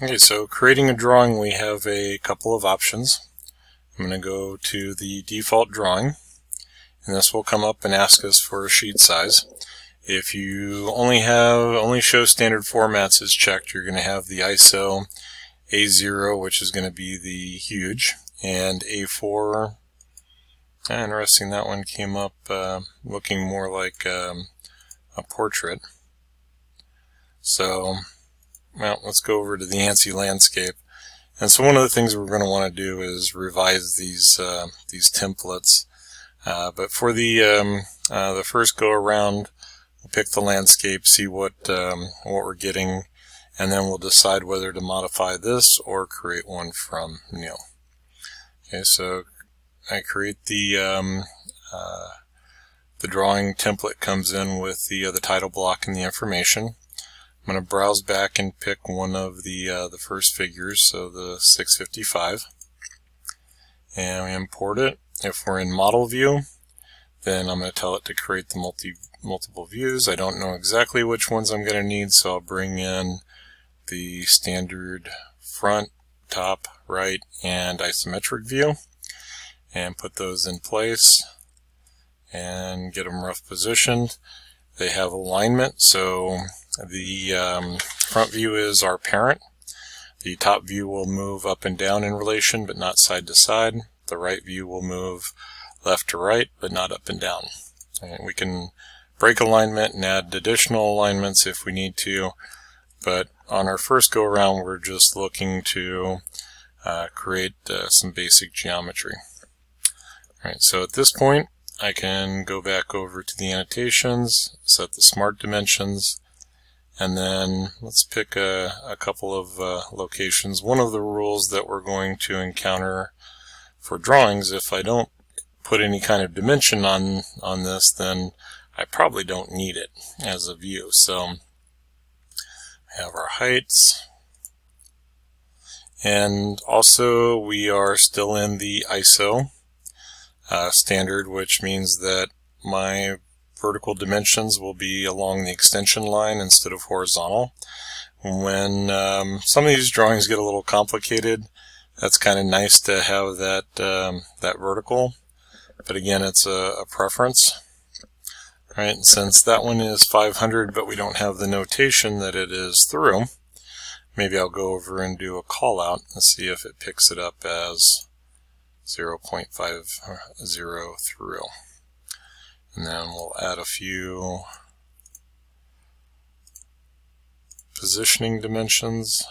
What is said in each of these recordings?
Okay, so creating a drawing, we have a couple of options. I'm going to go to the default drawing, and this will come up and ask us for a sheet size. If you only show standard formats as checked, you're going to have the ISO A0, which is going to be the huge, and A4. Interesting, that one came up looking more like a portrait. So, well, let's go over to the ANSI landscape. And so one of the things we're going to want to do is revise these templates. But for the first go around, we'll pick the landscape, see what we're getting, and then we'll decide whether to modify this or create one from new. Okay, so I create the drawing template comes in with the title block and the information. I'm going to browse back and pick one of the first figures, so the 655, and we import it. If we're in model view, then I'm going to tell it to create the multiple views. I don't know exactly which ones I'm going to need, so I'll bring in the standard front, top, right, and isometric view and put those in place and get them rough positioned. They have alignment, so the front view is our parent. The top view will move up and down in relation, but not side to side. The right view will move left to right, but not up and down. And we can break alignment and add additional alignments if we need to, but on our first go around, we're just looking to create some basic geometry. All right, so at this point, I can go back over to the annotations, set the smart dimensions, and then let's pick a couple of locations. One of the rules that we're going to encounter for drawings, if I don't put any kind of dimension on this, then I probably don't need it as a view. So we have our heights, and also we are still in the ISO standard, which means that my vertical dimensions will be along the extension line instead of horizontal. When some of these drawings get a little complicated, that's kind of nice to have that that vertical, but again, it's a preference. All right, and since that one is 500, but we don't have the notation that it is through, maybe I'll go over and do a call out and see if it picks it up as 0.50 through. And then we'll add a few positioning dimensions.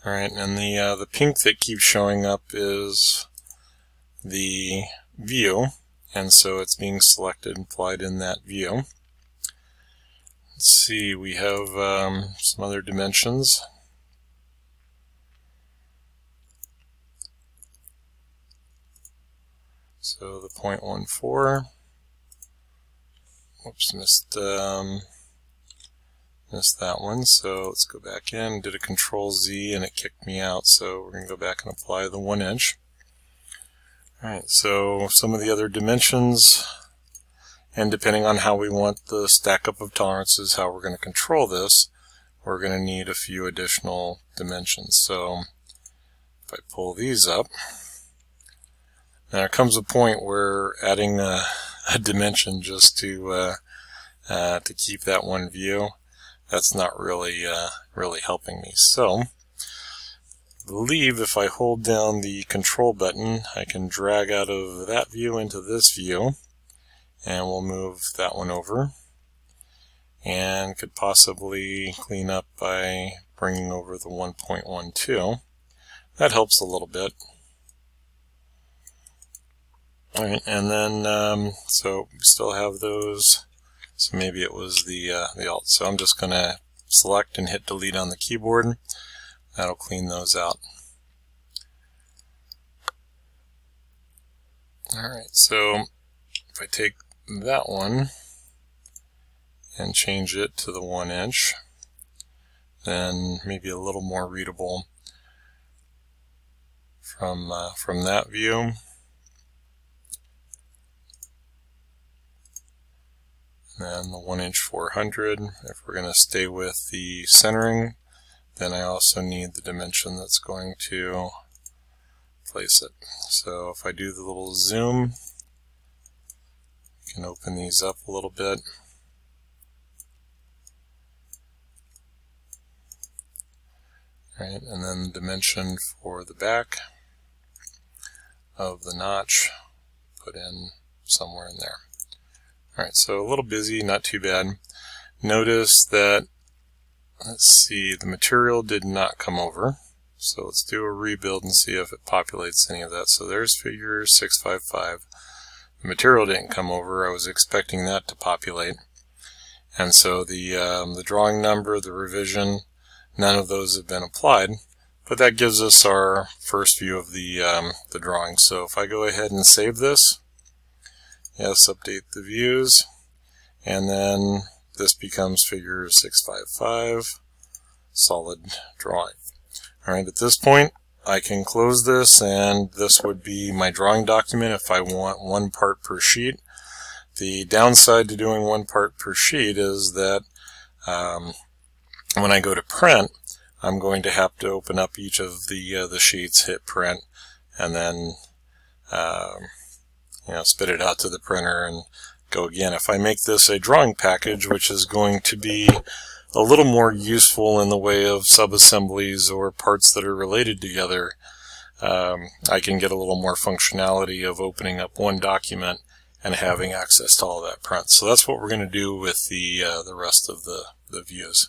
Alright, and the pink that keeps showing up is the view, and so it's being selected and applied in that view. Let's see, we have some other dimensions. So the 0.14, whoops, missed that one, so let's go back in, did a Control Z and it kicked me out, so we're going to go back and apply the 1 inch. Alright, so some of the other dimensions, and depending on how we want the stack up of tolerances, how we're going to control this, we're going to need a few additional dimensions. So if I pull these up, now there comes a point where adding a dimension just to keep that one view, that's not really helping me. So I believe if I hold down the control button, I can drag out of that view into this view, and we'll move that one over, and could possibly clean up by bringing over the 1.12. That helps a little bit. Alright, and then so we still have those, so maybe it was the Alt. So I'm just going to select and hit delete on the keyboard. That'll clean those out. Alright, so if I take that one and change it to the 1 inch, then maybe a little more readable from that view. then the 1" 400. If we're going to stay with the centering, then I also need the dimension that's going to place it. So if I do the little zoom, you can open these up a little bit. Right, and then the dimension for the back of the notch, put in somewhere in there. Alright, so a little busy, not too bad. Notice that, let's see, the material did not come over. So let's do a rebuild and see if it populates any of that. So there's figure 655. The material didn't come over. I was expecting that to populate. And so the drawing number, the revision, none of those have been applied. But that gives us our first view of the drawing. So if I go ahead and save this, yes, update the views, and then this becomes figure 655, solid drawing. Alright, at this point I can close this, and this would be my drawing document if I want one part per sheet. The downside to doing one part per sheet is that when I go to print, I'm going to have to open up each of the sheets, hit print, and then spit it out to the printer and go again. If I make this a drawing package, which is going to be a little more useful in the way of sub-assemblies or parts that are related together, I can get a little more functionality of opening up one document and having access to all that print. So that's what we're going to do with the rest of the views.